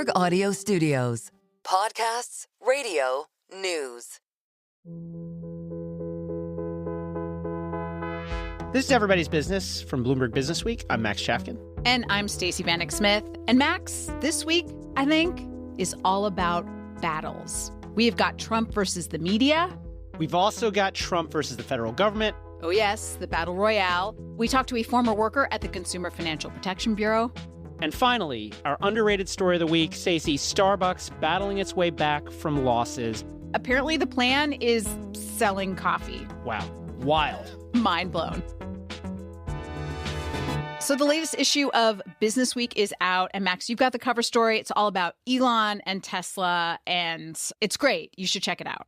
Bloomberg Audio Studios. Podcasts, radio, news. This is Everybody's Business from Bloomberg Business Week. I'm Max Chafkin. And I'm Stacey Vanek Smith. And Max, this week, I think, is all about battles. We have got Trump versus the media. We've also got Trump versus the federal government. Oh, yes, the battle royale. We talked to a former worker at the Consumer Financial Protection Bureau. And finally, our underrated story of the week, Stacey, Starbucks battling its way back from losses. Apparently the plan is selling coffee. Wow. Wild. Mind blown. So the latest issue of Business Week is out. And Max, you've got the cover story. It's all about Elon and Tesla, and it's great. You should check it out.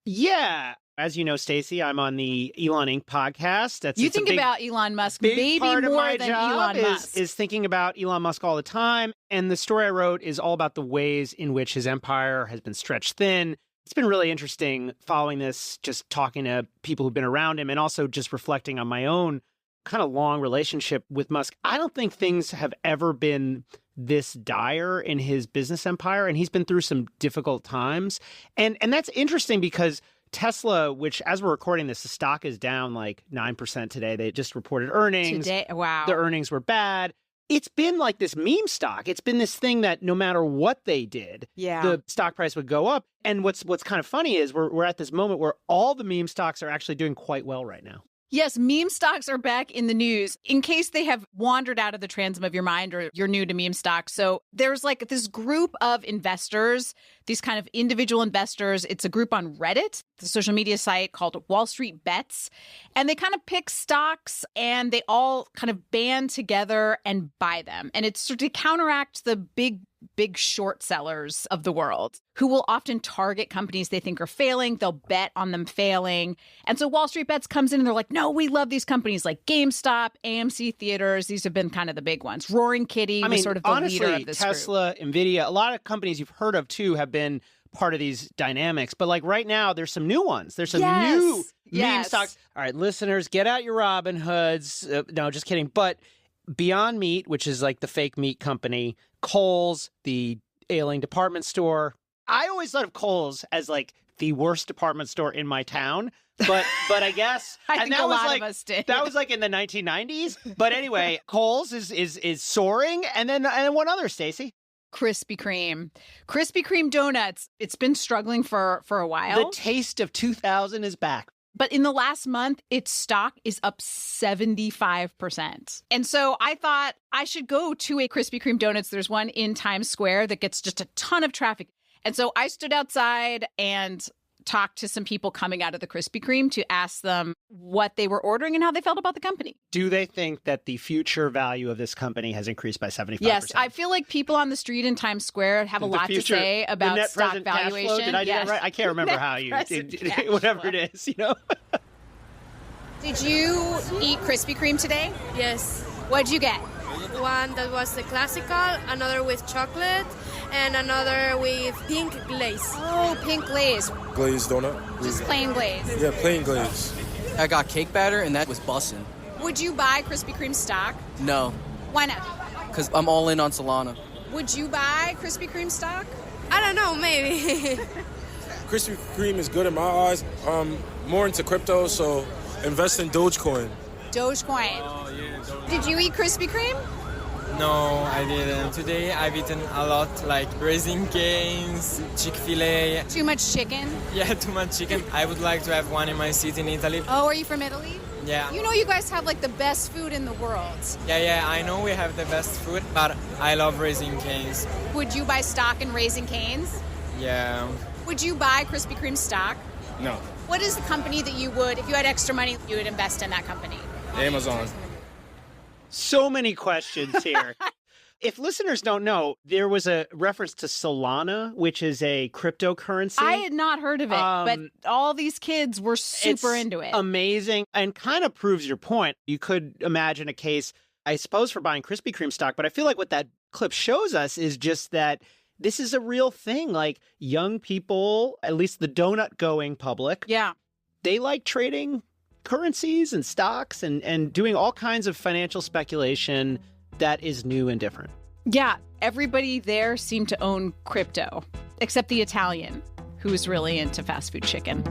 Yeah. As you know, Stacey, I'm on the Elon Inc. podcast. You think about Elon Musk maybe more than Elon Musk. Is thinking about Elon Musk all the time. And the story I wrote is all about the ways in which his empire has been stretched thin. It's been really interesting following this, just talking to people who've been around him and also just reflecting on my own kind of long relationship with Musk. I don't think things have ever been this dire in his business empire, and he's been through some difficult times. And that's interesting because Tesla, which as we're recording this, the stock is down like 9% today. They just reported earnings. Wow. The earnings were bad. It's been like this meme stock. It's been this thing that no matter what they did, the stock price would go up. And what's kind of funny is we're at this moment where all the meme stocks are actually doing quite well right now. Yes, meme stocks are back in the news in case they have wandered out of the transom of your mind or you're new to meme stocks. So there's like this group of investors, these kind of individual investors. It's a group on Reddit, the social media site called Wall Street Bets. And they kind of pick stocks and they all kind of band together and buy them. And it's to counteract the big short sellers of the world who will often target companies they think are failing. They'll bet on them failing. And so Wall Street Bets comes in and they're like, no, we love these companies like GameStop, AMC Theaters. These have been kind of the big ones. Roaring Kitty was sort of the leader of this Tesla, group. Nvidia, a lot of companies you've heard of too have been part of these dynamics. But like right now, there's some new ones. There's some new meme stocks. All right, listeners, get out your Robin Hoods. No, just kidding. But Beyond Meat, which is like the fake meat company, Kohl's, the ailing department store. I always thought of Kohl's as like the worst department store in my town. But I guess I think a lot of us did. That was like in the 1990s. But anyway, Kohl's is soaring. And then one other, Stacey. Krispy Kreme. Krispy Kreme donuts. It's been struggling for a while. The taste of 2000 is back. But in the last month, its stock is up 75%. And so I thought I should go to a Krispy Kreme Donuts. There's one in Times Square that gets just a ton of traffic. And so I stood outside and talked to some people coming out of the Krispy Kreme to ask them what they were ordering and how they felt about the company. Do they think that the future value of this company has increased by 75%? Yes, I feel like people on the street in Times Square have a lot to say about net stock present cash valuation. flow? Did I do that right? I can't remember how you did whatever it is, you know? Did you eat Krispy Kreme today? Yes. What'd you get? One that was the classical, another with chocolate, and another with pink glaze. Oh, pink glaze. Glazed donut. Just plain glaze. Yeah, plain glaze. I got cake batter, and that was bussin'. Would you buy Krispy Kreme stock? No. Why not? Because I'm all in on Solana. Would you buy Krispy Kreme stock? I don't know, maybe. Krispy Kreme is good in my eyes. More into crypto, so invest in Dogecoin. Dogecoin. Oh, yeah, Dogecoin. Did you eat Krispy Kreme? No, I didn't. Today I've eaten a lot, like Raising Cane's, Chick-fil-A. Too much chicken? Yeah, too much chicken. I would like to have one in my city in Italy. Oh, are you from Italy? Yeah. You know you guys have like the best food in the world. Yeah, I know we have the best food, but I love Raising Cane's. Would you buy stock in Raising Cane's? Yeah. Would you buy Krispy Kreme stock? No. What is the company that you would, if you had extra money, you would invest in that company? Amazon. So many questions here. If listeners don't know, there was a reference to Solana, which is a cryptocurrency. I had not heard of it, but all these kids were super into it. Amazing, and kind of proves your point. You could imagine a case, I suppose, for buying Krispy Kreme stock, but I feel like what that clip shows us is just that this is a real thing. Like young people, at least the donut-going public, they like trading currencies and stocks and doing all kinds of financial speculation that is new and different. Yeah, everybody there seemed to own crypto, except the Italian, who was really into fast food chicken.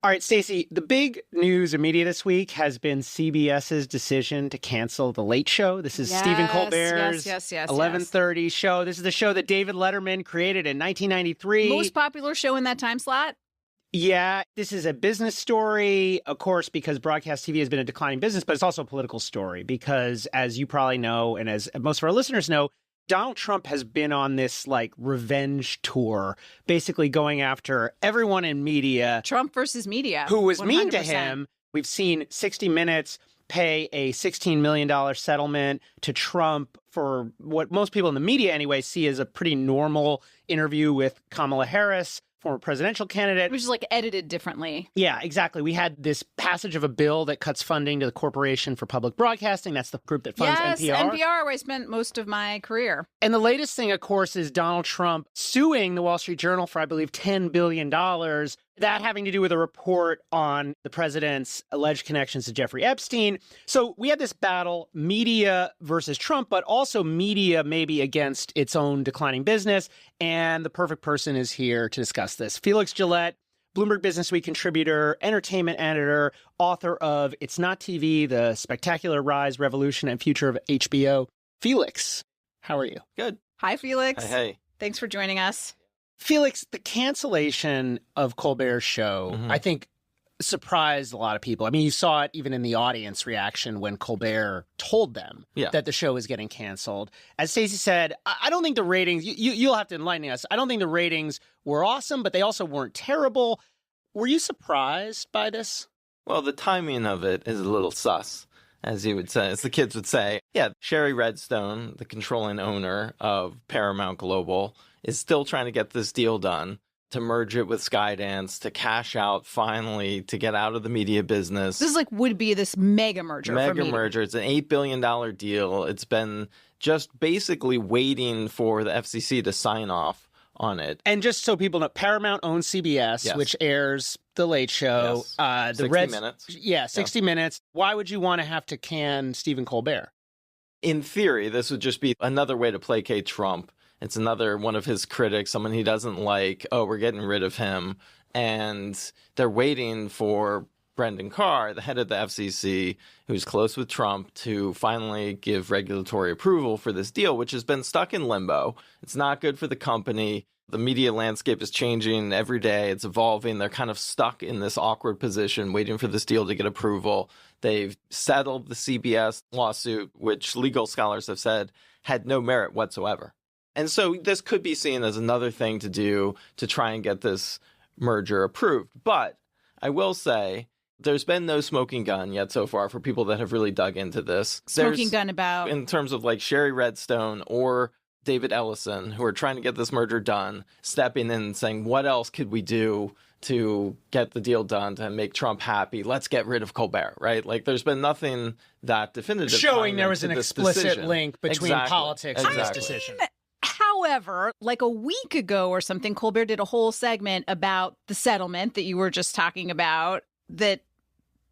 All right, Stacey, the big news in media this week has been CBS's decision to cancel The Late Show. This is Stephen Colbert's 11:30 show. This is the show that David Letterman created in 1993. Most popular show in that time slot? Yeah, this is a business story, of course, because broadcast TV has been a declining business, but it's also a political story because, as you probably know, and as most of our listeners know, Donald Trump has been on this revenge tour, basically going after everyone in media. Trump versus media. Who was 100%. mean to him. We've seen 60 Minutes pay a $16 million settlement to Trump for what most people in the media anyway see as a pretty normal interview with Kamala Harris, former presidential candidate. Which is edited differently. Yeah, exactly. We had this passage of a bill that cuts funding to the Corporation for Public Broadcasting. That's the group that funds NPR. Yes, NPR, where I spent most of my career. And the latest thing, of course, is Donald Trump suing the Wall Street Journal for, I believe, $10 billion. That having to do with a report on the president's alleged connections to Jeffrey Epstein. So we had this battle, media versus Trump, but also media maybe against its own declining business. And the perfect person is here to discuss this. Felix Gillette, Bloomberg Businessweek contributor, entertainment editor, author of It's Not TV, The Spectacular Rise, Revolution, and Future of HBO. Felix, how are you? Good. Hi, Felix. Hey. Thanks for joining us. Felix, the cancellation of Colbert's show, I think, surprised a lot of people. I mean, you saw it even in the audience reaction when Colbert told them that the show was getting canceled. As Stacey said, I don't think the ratings, you'll have to enlighten us, I don't think the ratings were awesome, but they also weren't terrible. Were you surprised by this? Well, the timing of it is a little sus, as you would say, as the kids would say. Yeah, Shari Redstone, the controlling owner of Paramount Global, is still trying to get this deal done, to merge it with SkyDance, to cash out finally, to get out of the media business. This is would be this mega merger. Mega merger. It's an $8 billion deal. It's been just basically waiting for the FCC to sign off on it. And just so people know, Paramount owns CBS, which airs The Late Show. Yes. 60 Minutes. Yeah, 60 Minutes. Why would you want to have to can Stephen Colbert? In theory, this would just be another way to placate Trump. It's another one of his critics, someone he doesn't like. Oh, we're getting rid of him. And they're waiting for Brendan Carr, the head of the FCC, who's close with Trump, to finally give regulatory approval for this deal, which has been stuck in limbo. It's not good for the company. The media landscape is changing every day. It's evolving. They're kind of stuck in this awkward position, waiting for this deal to get approval. They've settled the CBS lawsuit, which legal scholars have said had no merit whatsoever. And so this could be seen as another thing to do to try and get this merger approved. But I will say there's been no smoking gun yet so far for people that have really dug into this. Smoking gun about? In terms of Shari Redstone or David Ellison, who are trying to get this merger done, stepping in and saying, what else could we do to get the deal done to make Trump happy? Let's get rid of Colbert, right? There's been nothing that definitive. Showing there was an explicit decision. Link between politics and this decision. However, a week ago or something, Colbert did a whole segment about the settlement that you were just talking about that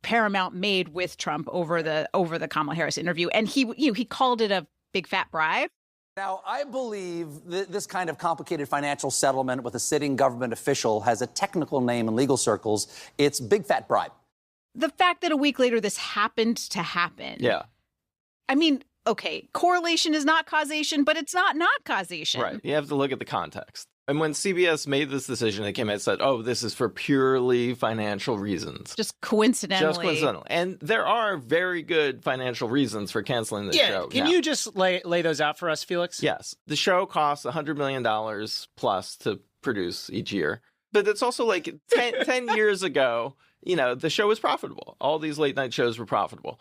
Paramount made with Trump over the Kamala Harris interview, and he called it a big fat bribe. Now, I believe this kind of complicated financial settlement with a sitting government official has a technical name in legal circles. It's big fat bribe. The fact that a week later this happened to happen. Yeah. I mean, okay, correlation is not causation, but it's not causation. Right. You have to look at the context. And when CBS made this decision, they came out and said, oh, this is for purely financial reasons. Just coincidentally. Just coincidentally. And there are very good financial reasons for canceling this show. Can you just lay those out for us, Felix? Yes. The show costs $100 million plus to produce each year. But it's also 10 years ago, the show was profitable. All these late night shows were profitable.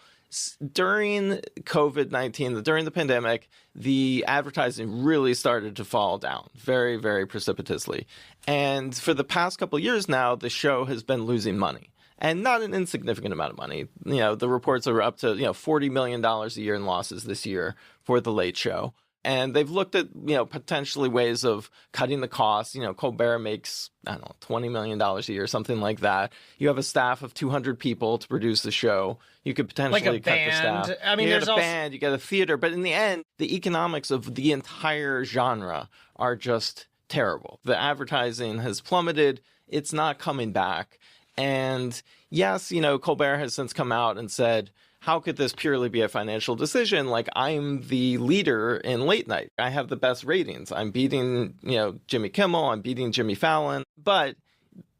During COVID-19, during the pandemic, the advertising really started to fall down very, very precipitously. And for the past couple of years now, the show has been losing money. And not an insignificant amount of money. The reports are up to $40 million a year in losses this year for The Late Show. And they've looked at, potentially ways of cutting the costs. Colbert makes, I don't know, $20 million a year, something like that. You have a staff of 200 people to produce the show. You could potentially cut the staff. I mean, you get a band, you get a theater. But in the end, the economics of the entire genre are just terrible. The advertising has plummeted. It's not coming back. And yes, Colbert has since come out and said, how could this purely be a financial decision? Like, I'm the leader in late night. I have the best ratings. I'm beating, Jimmy Kimmel. I'm beating Jimmy Fallon. But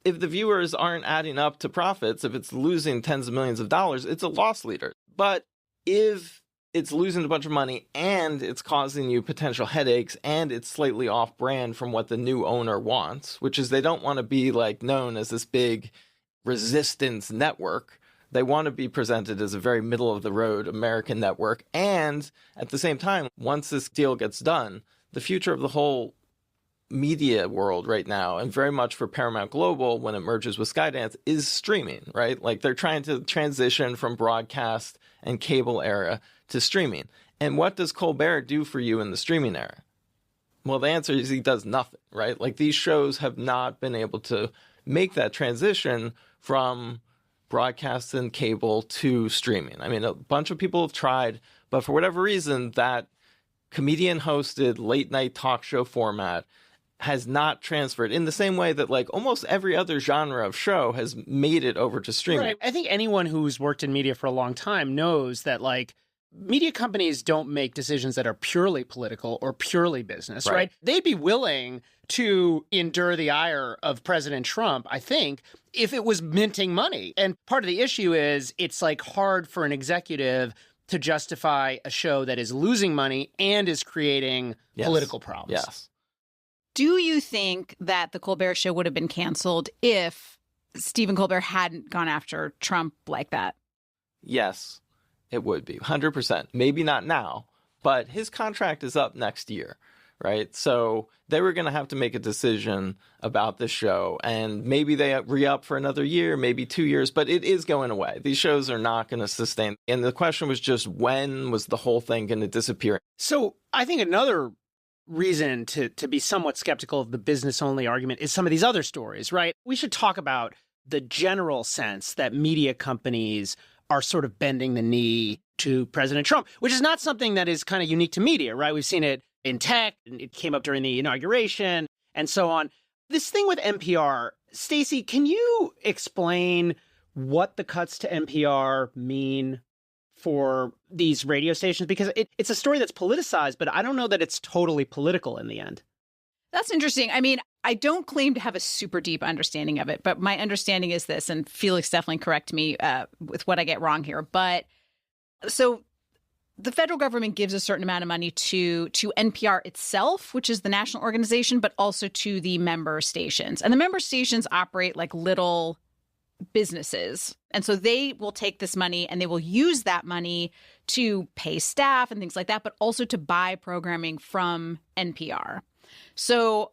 if the viewers aren't adding up to profits, if it's losing tens of millions of dollars, it's a loss leader. But if it's losing a bunch of money and it's causing you potential headaches and it's slightly off brand from what the new owner wants, which is they don't want to be known as this big resistance network. They want to be presented as a very middle-of-the-road American network. And at the same time, once this deal gets done, the future of the whole media world right now, and very much for Paramount Global when it merges with SkyDance, is streaming, right? They're trying to transition from broadcast and cable era to streaming. And what does Colbert do for you in the streaming era? Well, the answer is he does nothing, right? These shows have not been able to make that transition from broadcast and cable to streaming. I mean, a bunch of people have tried, but for whatever reason, that comedian-hosted late-night talk show format has not transferred in the same way that almost every other genre of show has made it over to streaming. Right. I think anyone who's worked in media for a long time knows that media companies don't make decisions that are purely political or purely business, right? They'd be willing to endure the ire of President Trump, I think, if it was minting money. And part of the issue is it's hard for an executive to justify a show that is losing money and is creating political problems. Yes. Do you think that the Colbert Show would have been canceled if Stephen Colbert hadn't gone after Trump like that? Yes, it would be 100%. Maybe not now, but his contract is up next year, right? So they were going to have to make a decision about this show, and maybe they re-up for another year, maybe 2 years, but it is going away. These shows are not going to sustain. And the question was just, when was the whole thing going to disappear? So I think another reason to be somewhat skeptical of the business-only argument is some of these other stories, right? We should talk about the general sense that media companies are sort of bending the knee to President Trump, which is not something that is kind of unique to media, right? We've seen it in tech, and it came up during the inauguration, and so on. This thing with NPR, Stacey, can you explain what the cuts to NPR mean for these radio stations? Because it's a story that's politicized, but I don't know that it's totally political in the end. That's interesting. I mean, I don't claim to have a super deep understanding of it, but my understanding is this, and Felix definitely correct me with what I get wrong here. But so the federal government gives a certain amount of money to NPR itself, which is the national organization, but also to the member stations. And the member stations operate like little businesses. And so they will take this money and they will use that money to pay staff and things like that, but also to buy programming from NPR. So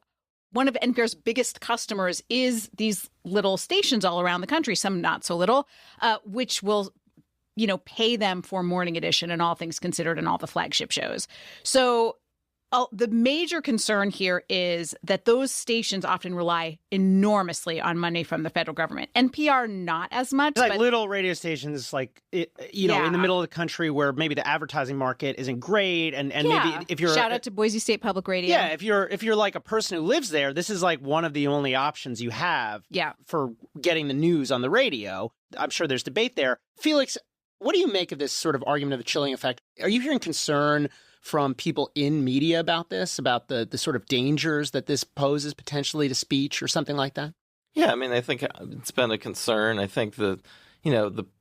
one of NPR's biggest customers is these little stations all around the country, some not so little, which will, pay them for Morning Edition and All Things Considered and all the flagship shows. So the major concern here is that those stations often rely enormously on money from the federal government. NPR, not as much. It's little radio stations, in the middle of the country where maybe the advertising market isn't great, and maybe if you're shout out to Boise State Public Radio. Yeah, if you're like a person who lives there, this is one of the only options you have. For getting the news on the radio. I'm sure there's debate there. Felix, what do you make of this sort of argument of the chilling effect? Are you hearing concern from people in media about this, about the sort of dangers that this poses potentially to speech or something like that? Yeah, I mean, I think it's been a concern. I think the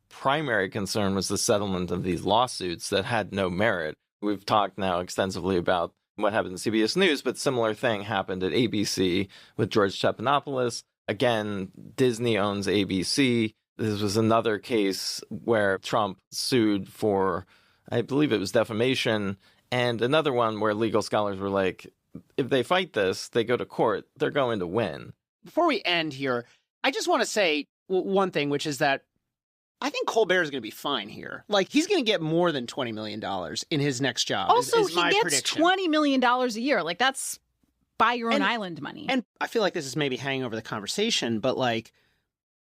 primary concern was the settlement of these lawsuits that had no merit. We've talked now extensively about what happened in CBS News, but similar thing happened at ABC with George Stephanopoulos. Again, Disney owns ABC. This was another case where Trump sued for, I believe it was defamation. And another one where legal scholars were like, if they fight this, they go to court, they're going to win. Before we end here, I just want to say one thing, which is that I think Colbert is going to be fine here. Like, he's going to get more than $20 million in his next job. Also, is he my gets prediction. $20 million a year. Like, that's buy your own island money. And I feel like this is maybe hanging over the conversation, but like,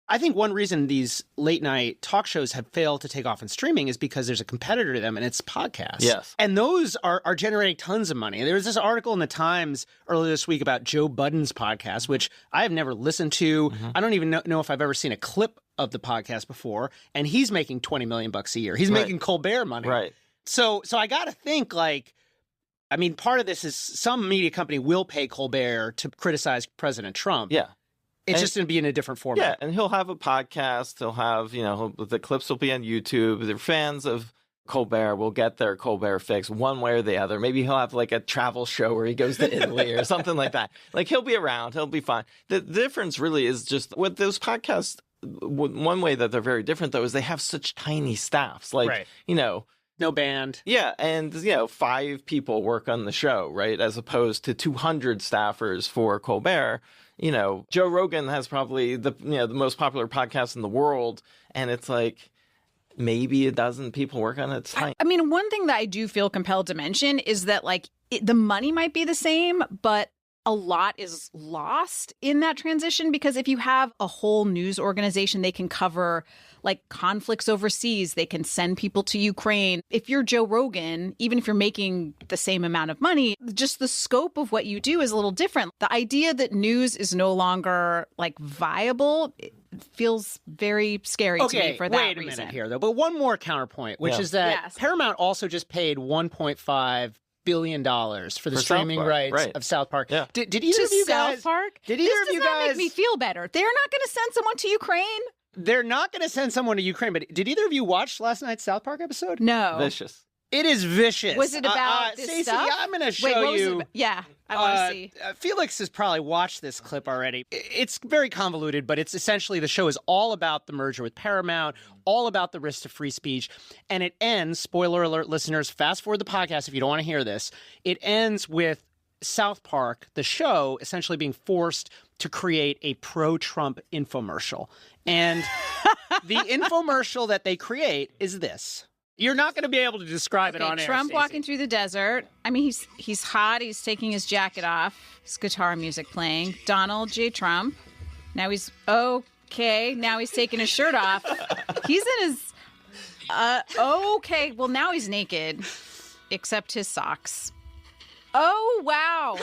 I think one reason these late night talk shows have failed to take off in streaming is because there's a competitor to them, and it's podcasts. Yes. And those are generating tons of money. There was this article in the Times earlier this week about Joe Budden's podcast, which I have never listened to. I don't even know if I've ever seen a clip of the podcast before. And he's making $20 million a year. He's making Colbert money. Right. So I got to think, like, I mean, part of this is some media company will pay Colbert to criticize President Trump. Yeah. It's just going to be in a different format. Yeah, and he'll have a podcast. He'll have, the clips will be on YouTube. The fans of Colbert will get their Colbert fix one way or the other. Maybe he'll have like a travel show where he goes to Italy or something like that. Like, he'll be around. He'll be fine. The difference really is just with those podcasts, one way that they're very different, though, is they have such tiny staffs. Like, no band. Yeah, and 5 people work on the show, right? As opposed to 200 staffers for Colbert. Joe Rogan has probably the most popular podcast in the world, and it's like maybe a dozen people work on it. It's tiny. I mean, one thing that I do feel compelled to mention is that like the money might be the same, but a lot is lost in that transition, because if you have a whole news organization, they can cover like conflicts overseas. They can send people to Ukraine. If you're Joe Rogan, even if you're making the same amount of money, just the scope of what you do is a little different. The idea that news is no longer like viable feels very scary to me for that wait a reason. minute here, though. But one more counterpoint, which is that Paramount also just paid $1.5 billion for the streaming rights of South Park. Yeah. Did either of you guys? South Park? Did either of you This does not guys make me feel better. They're not going to send someone to Ukraine. They're not going to send someone to Ukraine. But did either of you watch last night's South Park episode? No. Vicious. It is vicious. Was it about this Stacey, stuff? I'm going to show Wait, what was you. it? Yeah, I want to see. Felix has probably watched this clip already. It's very convoluted, but it's essentially the show is all about the merger with Paramount, all about the risk to free speech. And it ends, spoiler alert, listeners, fast forward the podcast if you don't want to hear this. It ends with South Park, the show, essentially being forced to create a pro-Trump infomercial. And the infomercial that they create is this. You're not going to be able to describe it on air. Trump Stacey. walking through the desert. I mean, he's hot. He's taking his jacket off. His guitar music playing. Donald J. Trump. Now he's okay. Now he's taking his shirt off. He's in his okay. Well, now he's naked, except his socks. Oh wow.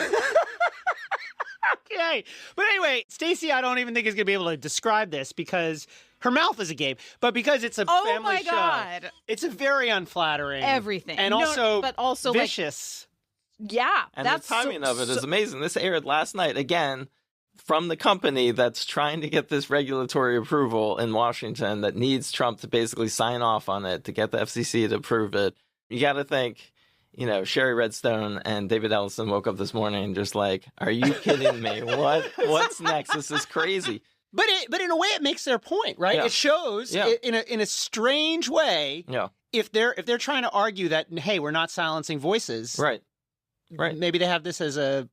Okay. But anyway, Stacey, I don't even think is going to be able to describe this because her mouth is agape, but because it's a family show, God. it's a very unflattering. Everything. And but also vicious. Like, yeah. And the timing of it is amazing. This aired last night, again, from the company that's trying to get this regulatory approval in Washington that needs Trump to basically sign off on it to get the FCC to approve it. You got to think, Shari Redstone and David Ellison woke up this morning and just like, are you kidding me? What's next? This is crazy. But in a way, it makes their point, right? Yeah. It shows in a strange way. Yeah. If they're trying to argue that, hey, we're not silencing voices, right? Maybe they have this as a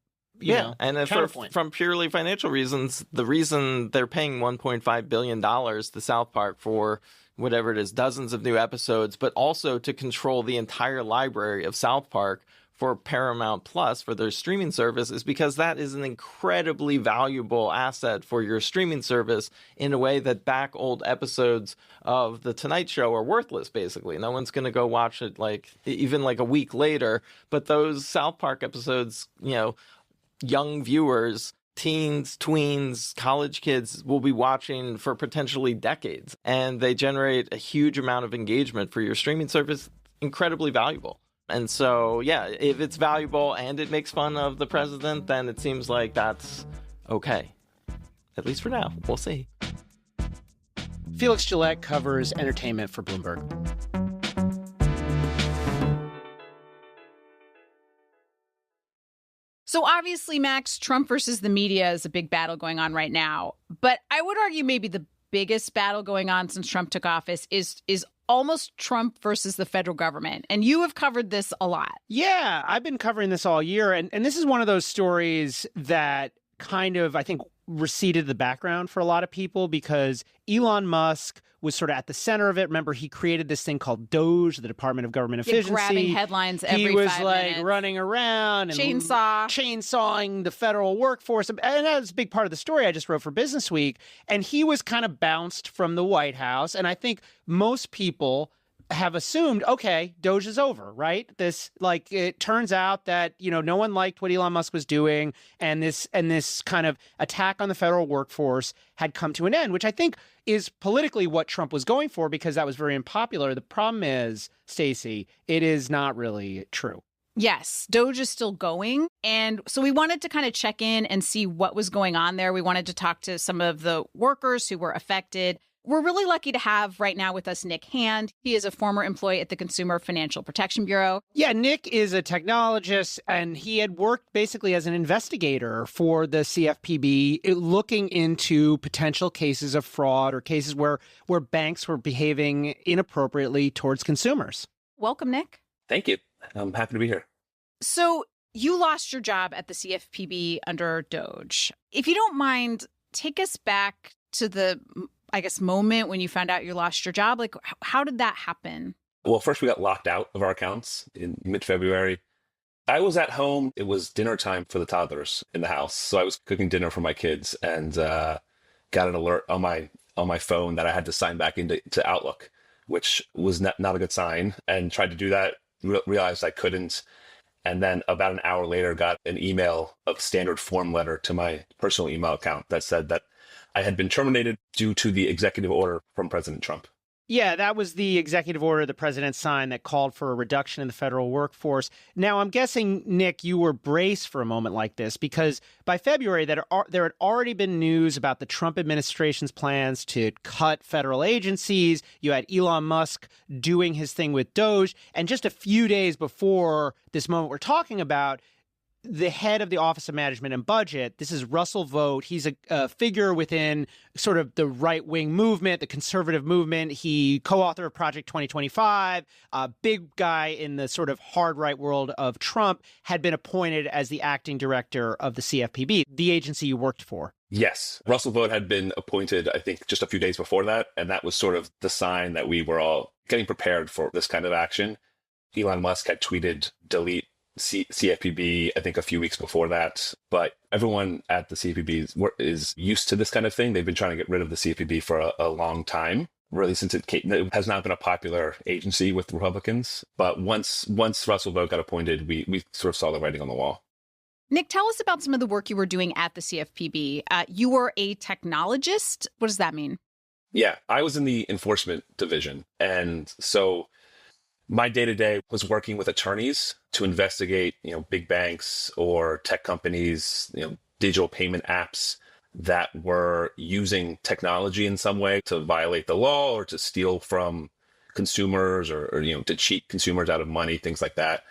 and from purely financial reasons, the reason they're paying $1.5 billion to South Park for whatever it is, dozens of new episodes, but also to control the entire library of South Park for Paramount Plus for their streaming service is because that is an incredibly valuable asset for your streaming service in a way that back old episodes of The Tonight Show are worthless, basically. No one's going to go watch it even a week later. But those South Park episodes, young viewers, teens, tweens, college kids will be watching for potentially decades. And they generate a huge amount of engagement for your streaming service, incredibly valuable. And so, if it's valuable and it makes fun of the president, then it seems like that's okay. At least for now. We'll see. Felix Gillette covers entertainment for Bloomberg. So obviously, Max, Trump versus the media is a big battle going on right now. But I would argue maybe the biggest battle going on since Trump took office is almost Trump versus the federal government. And you have covered this a lot. Yeah, I've been covering this all year. And this is one of those stories that kind of, I think, receded to the background for a lot of people because Elon Musk was sort of at the center of it. Remember, he created this thing called Doge, the Department of Government Efficiency. Grabbing headlines every 5 minutes. He was like running around and chainsawing the federal workforce. And that was a big part of the story I just wrote for Business Week. And he was kind of bounced from the White House. And I think most people have assumed, okay, Doge is over, right? It turns out that, no one liked what Elon Musk was doing, and this kind of attack on the federal workforce had come to an end, which I think is politically what Trump was going for, because that was very unpopular. The problem is, Stacey, it is not really true. Yes, Doge is still going. And so we wanted to kind of check in and see what was going on there. We wanted to talk to some of the workers who were affected. We're really lucky to have right now with us Nick Hand. He is a former employee at the Consumer Financial Protection Bureau. Yeah, Nick is a technologist, and he had worked basically as an investigator for the CFPB, looking into potential cases of fraud or cases where banks were behaving inappropriately towards consumers. Welcome, Nick. Thank you. I'm happy to be here. So you lost your job at the CFPB under Doge. If you don't mind, take us back to the moment when you found out you lost your job. Like, how did that happen? Well, first we got locked out of our accounts in mid-February. I was at home. It was dinner time for the toddlers in the house. So I was cooking dinner for my kids and got an alert on my phone that I had to sign back into Outlook, which was not a good sign, and tried to do that, realized I couldn't. And then about an hour later, got an email, a standard form letter to my personal email account that said that I had been terminated due to the executive order from President Trump. Yeah, that was the executive order the president signed that called for a reduction in the federal workforce. Now, I'm guessing, Nick, you were braced for a moment like this because by February, there had already been news about the Trump administration's plans to cut federal agencies. You had Elon Musk doing his thing with Doge. And just a few days before this moment we're talking about, the head of the Office of Management and Budget, this is Russell Vought. He's a figure within sort of the right-wing movement, the conservative movement. He co-author of Project 2025, a big guy in the sort of hard right world of Trump, had been appointed as the acting director of the CFPB, the agency you worked for. Yes. Russell Vought had been appointed, I think, just a few days before that. And that was sort of the sign that we were all getting prepared for this kind of action. Elon Musk had tweeted, delete CFPB, I think a few weeks before that, but everyone at the CFPB is used to this kind of thing. They've been trying to get rid of the CFPB for a long time, really since it has not been a popular agency with Republicans. But once Russell Vought got appointed, we sort of saw the writing on the wall. Nick, tell us about some of the work you were doing at the CFPB. You were a technologist. What does that mean? Yeah, I was in the enforcement division. And so my day-to-day was working with attorneys to investigate, big banks or tech companies, digital payment apps that were using technology in some way to violate the law or to steal from consumers or to cheat consumers out of money, things like that.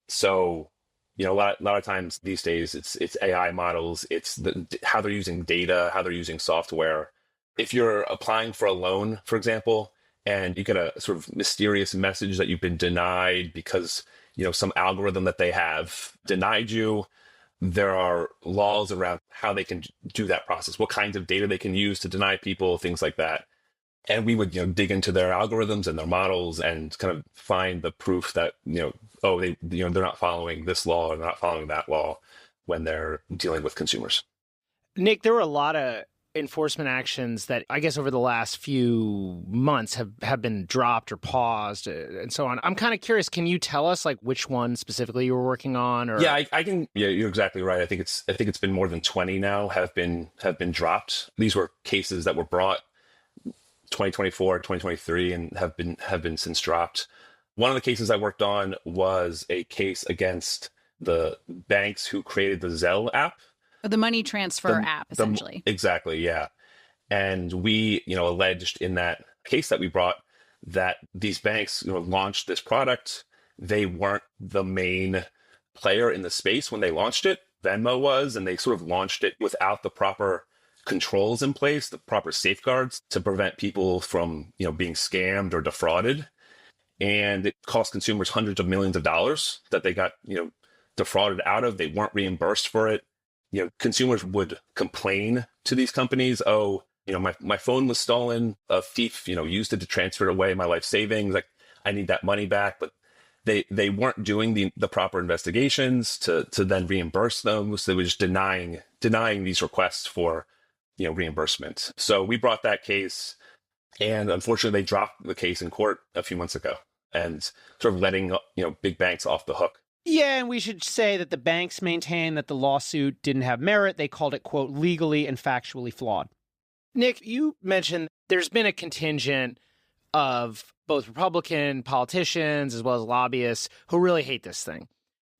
So, a lot of times these days it's AI models, it's how they're using data, how they're using software. If you're applying for a loan, for example, and you get a sort of mysterious message that you've been denied because, some algorithm that they have denied you, there are laws around how they can do that process, what kinds of data they can use to deny people, things like that. And we would, dig into their algorithms and their models and kind of find the proof that, they're not following this law or they're not following that law when they're dealing with consumers. Nick, there were a lot of enforcement actions that I guess over the last few months have been dropped or paused and so on. I'm kind of curious, can you tell us like which one specifically you were working on? Or... Yeah, I can. Yeah, you're exactly right. I think it's been more than 20 now have been dropped. These were cases that were brought 2024, 2023 and have been since dropped. One of the cases I worked on was a case against the banks who created the Zelle app. The money transfer app, essentially. Exactly, yeah. And we, alleged in that case that we brought that these banks, launched this product. They weren't the main player in the space when they launched it. Venmo was, and they sort of launched it without the proper controls in place, the proper safeguards to prevent people from, being scammed or defrauded. And it cost consumers hundreds of millions of dollars that they got, defrauded out of. They weren't reimbursed for it. consumers would complain to these companies, oh, my phone was stolen, a thief, used it to transfer away my life savings. Like, I need that money back. But they weren't doing the proper investigations to then reimburse them. So they were just denying these requests for, reimbursement. So we brought that case, and unfortunately they dropped the case in court a few months ago and sort of letting, big banks off the hook. Yeah, and we should say that the banks maintain that the lawsuit didn't have merit. They called it, quote, legally and factually flawed. Nick, you mentioned there's been a contingent of both Republican politicians as well as lobbyists who really hate this thing.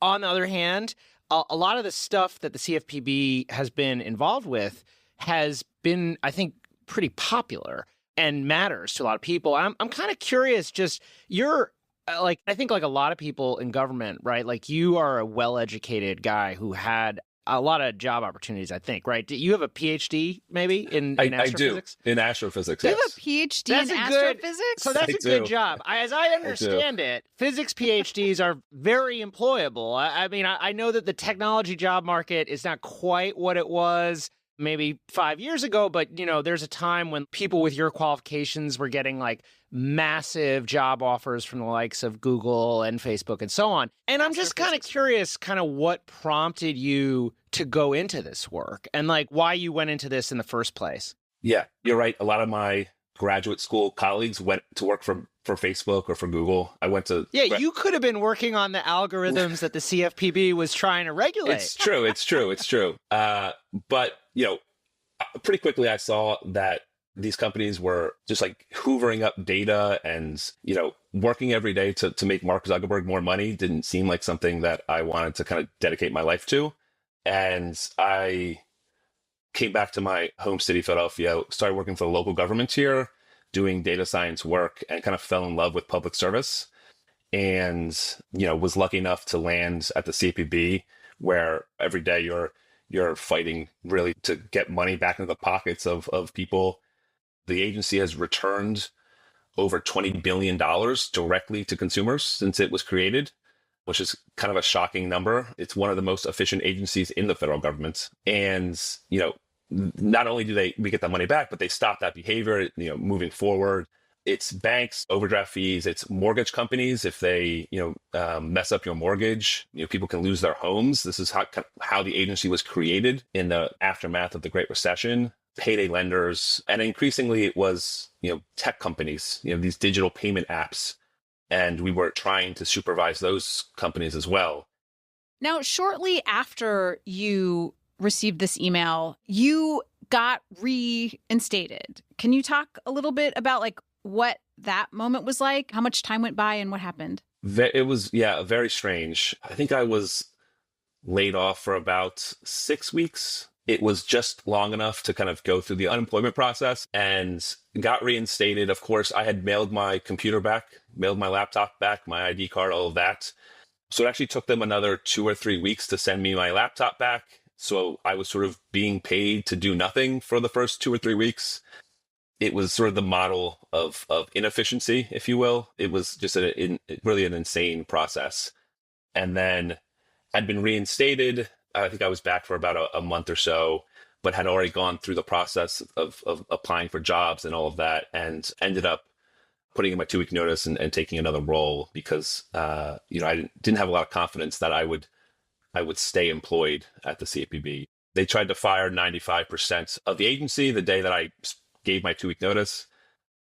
On the other hand, a lot of the stuff that the CFPB has been involved with has been, I think, pretty popular and matters to a lot of people. I'm kind of curious, just you're I think like a lot of people in government, right? Like, you are a well-educated guy who had a lot of job opportunities, I think, right? Do you have a PhD maybe in astrophysics? I do, in astrophysics, You yes. have a PhD in astrophysics? So that's a good job. As I understand it, physics PhDs are very employable. I mean, I know that the technology job market is not quite what it was maybe 5 years ago, but, there's a time when people with your qualifications were getting like massive job offers from the likes of Google and Facebook and so on. And I'm just kind of curious kind of what prompted you to go into this work and like why you went into this in the first place. Yeah, you're right. A lot of my graduate school colleagues went to work for Facebook or for Google. I went to... Yeah, you could have been working on the algorithms that the CFPB was trying to regulate. It's true. But, pretty quickly I saw that these companies were just like hoovering up data and, working every day to make Mark Zuckerberg more money didn't seem like something that I wanted to kind of dedicate my life to. And I came back to my home city, Philadelphia, started working for the local government here, doing data science work, and kind of fell in love with public service. And, was lucky enough to land at the CFPB, where every day you're fighting really to get money back into the pockets of people. The agency has returned over $20 billion directly to consumers since it was created, which is kind of a shocking number. It's one of the most efficient agencies in the federal government. And, not only do we get that money back, but they stop that behavior, moving forward. It's banks, overdraft fees, it's mortgage companies. If they, mess up your mortgage, people can lose their homes. This is how the agency was created in the aftermath of the Great Recession. Payday lenders, and increasingly it was, tech companies, these digital payment apps. And we were trying to supervise those companies as well. Now, shortly after you received this email, you got reinstated. Can you talk a little bit about like what that moment was like? How much time went by and what happened? It was, very strange. I think I was laid off for about 6 weeks. It was just long enough to kind of go through the unemployment process and got reinstated. Of course, I had mailed my computer back, mailed my laptop back, my ID card, all of that. So it actually took them another 2 or 3 weeks to send me my laptop back. So I was sort of being paid to do nothing for the first 2 or 3 weeks. It was sort of the model of inefficiency, if you will. It was just really an insane process. And then I'd been reinstated. I think I was back for about a month or so, but had already gone through the process of applying for jobs and all of that, and ended up putting in my 2-week notice and taking another role because, I didn't have a lot of confidence that I would stay employed at the CFPB. They tried to fire 95% of the agency the day that I gave my 2-week notice.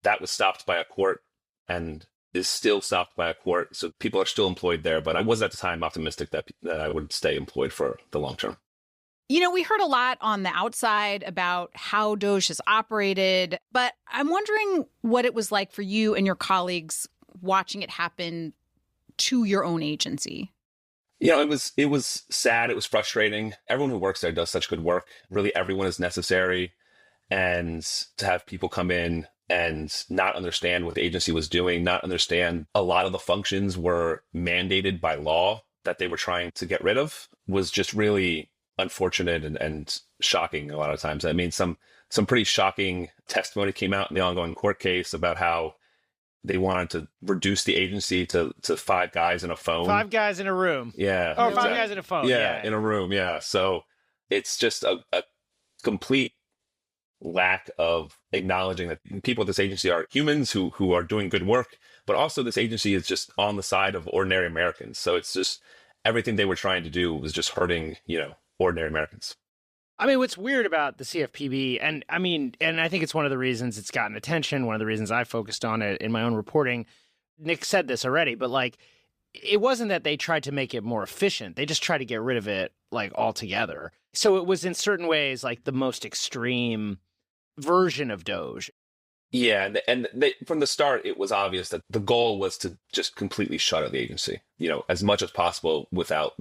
That was stopped by a court and is still stopped by a court. So people are still employed there. But I was at the time optimistic that I would stay employed for the long term. We heard a lot on the outside about how Doge has operated, but I'm wondering what it was like for you and your colleagues watching it happen to your own agency. It was sad. It was frustrating. Everyone who works there does such good work. Really, everyone is necessary. And to have people come in and not understand what the agency was doing, not understand a lot of the functions were mandated by law that they were trying to get rid of, was just really unfortunate and shocking a lot of times. I mean, some pretty shocking testimony came out in the ongoing court case about how they wanted to reduce the agency to 5 guys in a phone. 5 guys in a room. Yeah. Or 5 guys in a phone. Yeah, in a room. Yeah. So It's just a complete lack of acknowledging that people at this agency are humans who are doing good work, but also this agency is just on the side of ordinary Americans. So it's just everything they were trying to do was just hurting, ordinary Americans. I mean, what's weird about the CFPB, and I think it's one of the reasons it's gotten attention, one of the reasons I focused on it in my own reporting. Nick said this already, but it wasn't that they tried to make it more efficient. They just tried to get rid of it altogether. So it was in certain ways the most extreme version of Doge. Yeah, and from the start, it was obvious that the goal was to just completely shut out the agency, as much as possible without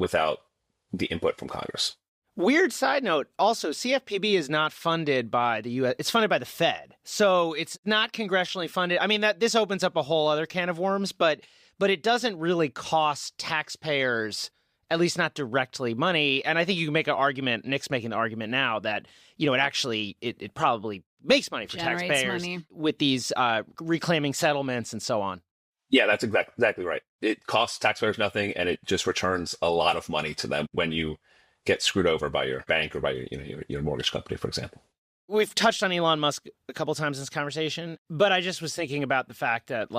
the input from Congress. Weird side note, also, CFPB is not funded by the U.S. It's funded by the Fed. So it's not congressionally funded. I mean, this opens up a whole other can of worms, but it doesn't really cost taxpayers, at least not directly, money. And I think you can make an argument, Nick's making the argument now, that, it probably makes money for taxpayers with these reclaiming settlements and so on. Yeah, that's exactly right. It costs taxpayers nothing, and it just returns a lot of money to them when you get screwed over by your bank or by your mortgage company, for example. We've touched on Elon Musk a couple times in this conversation, but I just was thinking about the fact that,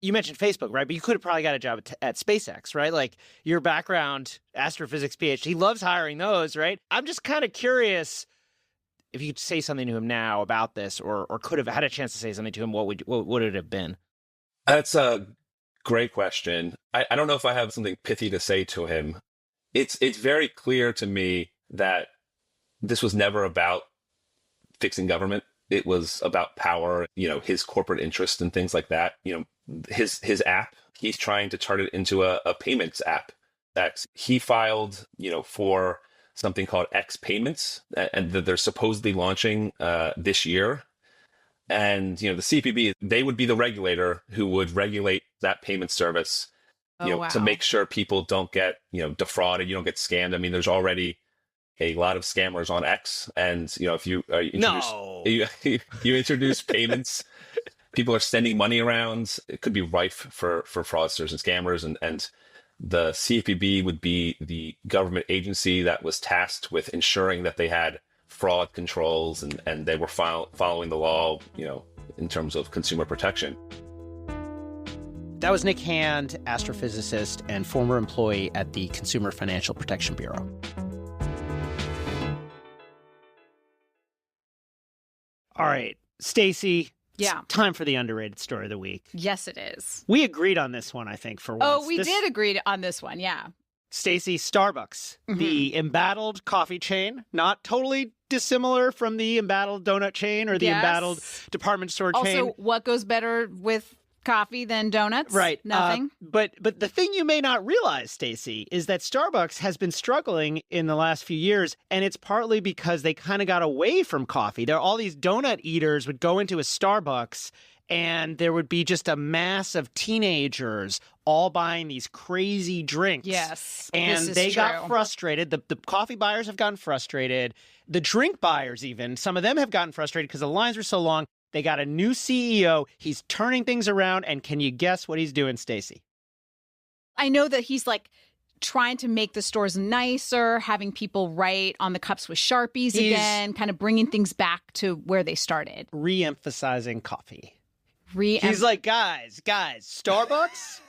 you mentioned Facebook, right? But you could have probably got a job at SpaceX, right? Your background, astrophysics PhD, he loves hiring those, right? I'm just kind of curious if you could say something to him now about this, or could have had a chance to say something to him, what would it have been? That's a great question. I don't know if I have something pithy to say to him. It's very clear to me that this was never about fixing government. It was about power, his corporate interest and things like that. His app, he's trying to turn it into a payments app. That he filed, for something called X Payments, and that they're supposedly launching this year. And, the CFPB, they would be the regulator who would regulate that payment service. To make sure people don't get, defrauded, you don't get scammed. I mean, there's already a lot of scammers on X. And, if you you introduce payments, people are sending money around. It could be rife for fraudsters and scammers. And the CFPB would be the government agency that was tasked with ensuring that they had fraud controls and they were following the law, in terms of consumer protection. That was Nick Hand, astrophysicist and former employee at the Consumer Financial Protection Bureau. All right, Stacey. Yeah. It's time for the underrated story of the week. Yes, it is. We agreed on this one, I think, for once. Oh, we did agree on this one, yeah. Stacey, Starbucks, the embattled coffee chain, not totally dissimilar from the embattled donut chain or the embattled department store chain. Also, what goes better with coffee than donuts? Right. Nothing. But the thing you may not realize, Stacey, is that Starbucks has been struggling in the last few years, and it's partly because they kind of got away from coffee. There are all these donut eaters would go into a Starbucks, and there would be just a mass of teenagers all buying these crazy drinks. Yes, and they got frustrated. The coffee buyers have gotten frustrated. The drink buyers even, some of them have gotten frustrated because the lines were so long. They got a new CEO. He's turning things around. And can you guess what he's doing, Stacey? I know that he's trying to make the stores nicer, having people write on the cups with Sharpies again, kind of bringing things back to where they started. Re-emphasizing coffee. He's like, guys, Starbucks?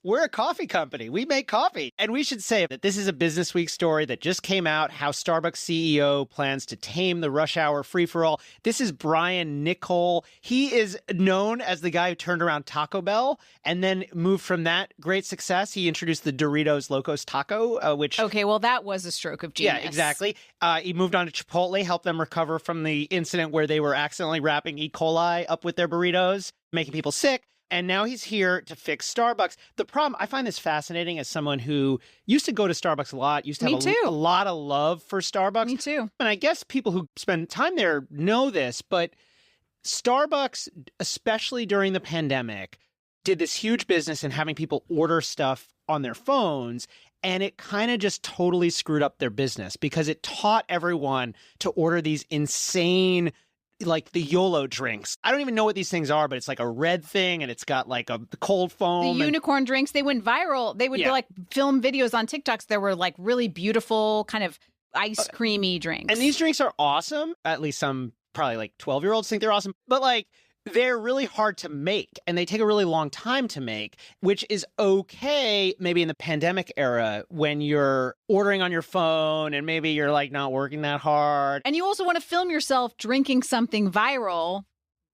We're a coffee company. We make coffee. And we should say that this is a Business Week story that just came out, how Starbucks CEO plans to tame the rush hour free-for-all. This is Brian Niccol. He is known as the guy who turned around Taco Bell and then moved from that great success. He introduced the Doritos Locos Taco, which... Okay, well, that was a stroke of genius. Yeah, exactly. He moved on to Chipotle, helped them recover from the incident where they were accidentally wrapping E. coli up with their burritos, making people sick. And now he's here to fix Starbucks. The problem, I find this fascinating as someone who used to go to Starbucks a lot, used to have a lot of love for Starbucks. Me too. And I guess people who spend time there know this, but Starbucks, especially during the pandemic, did this huge business in having people order stuff on their phones. And it kind of just totally screwed up their business because it taught everyone to order these insane like the YOLO drinks. I don't even know what these things are, but it's like a red thing and it's got like a cold foam. The unicorn drinks, they went viral. They would like film videos on TikToks. There were like really beautiful kind of ice creamy drinks. And these drinks are awesome. At least some probably like 12-year-olds think they're awesome. But like they're really hard to make and they take a really long time to make, which is okay maybe in the pandemic era when you're ordering on your phone and maybe you're like not working that hard. And you also want to film yourself drinking something viral.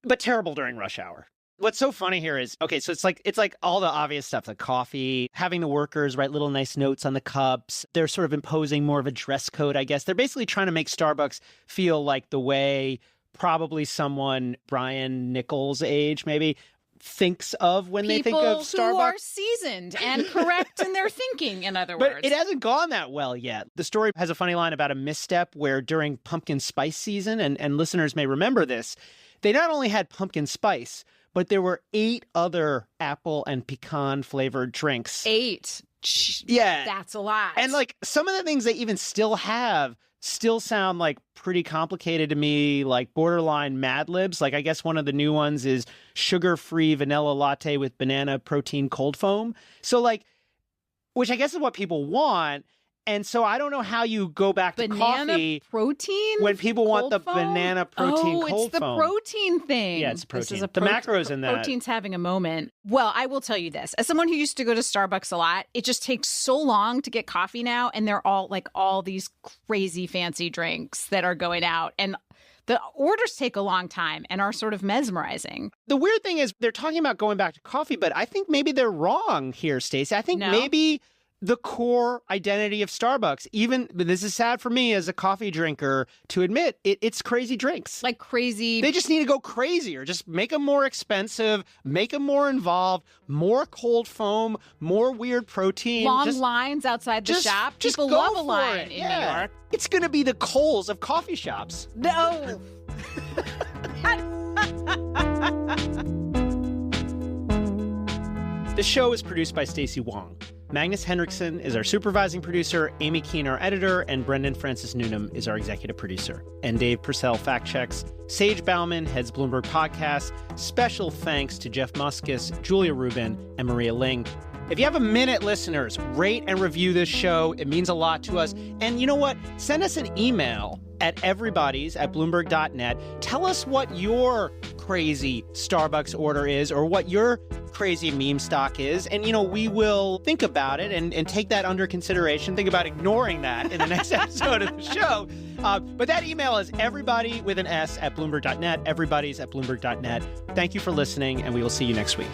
But terrible during rush hour. What's so funny here is, okay, so it's like all the obvious stuff, the coffee, having the workers write little nice notes on the cups. They're sort of imposing more of a dress code, I guess. They're basically trying to make Starbucks feel like the way probably someone Brian Nichols' age maybe thinks of when they think of Starbucks. People who are seasoned and correct in their thinking, in other words. But it hasn't gone that well yet. The story has a funny line about a misstep where during pumpkin spice season, and listeners may remember this, they not only had pumpkin spice, but there were 8 other apple and pecan flavored drinks. 8? Yeah. That's a lot. And like some of the things they even still have still sound like pretty complicated to me, like borderline Mad Libs. Like I guess one of the new ones is sugar-free vanilla latte with banana protein cold foam. So like, which I guess is what people want. And so I don't know how you go back to coffee protein when people want the foam? banana protein cold foam. Oh, it's the protein thing. Yeah, it's protein. This is the macros in that. Protein's having a moment. Well, I will tell you this. As someone who used to go to Starbucks a lot, it just takes so long to get coffee now. And they're all like all these crazy fancy drinks that are going out. And the orders take a long time and are sort of mesmerizing. The weird thing is they're talking about going back to coffee, but I think maybe they're wrong here, Stacey. I think maybe the core identity of Starbucks, even, but this is sad for me as a coffee drinker to admit, it's crazy drinks. Like crazy. They just need to go crazier. Just make them more expensive, make them more involved, more cold foam, more weird protein. Long lines outside the shop. People love a line in New York. It's going to be the Kohl's of coffee shops. No. The show is produced by Stacey Wong. Magnus Henriksen is our supervising producer, Amy Keene our editor, and Brendan Francis Newnham is our executive producer. And Dave Purcell fact checks. Sage Bauman heads Bloomberg Podcasts. Special thanks to Jeff Muskus, Julia Rubin, and Maria Ling. If you have a minute, listeners, rate and review this show. It means a lot to us. And you know what? Send us an email at everybodies@bloomberg.net. Tell us what your crazy Starbucks order is or what your crazy meme stock is. And, you know, we will think about it and take that under consideration. Think about ignoring that in the next episode of the show. But that email is everybody with an S at Bloomberg.net, everybody's@bloomberg.net. Thank you for listening, and we will see you next week.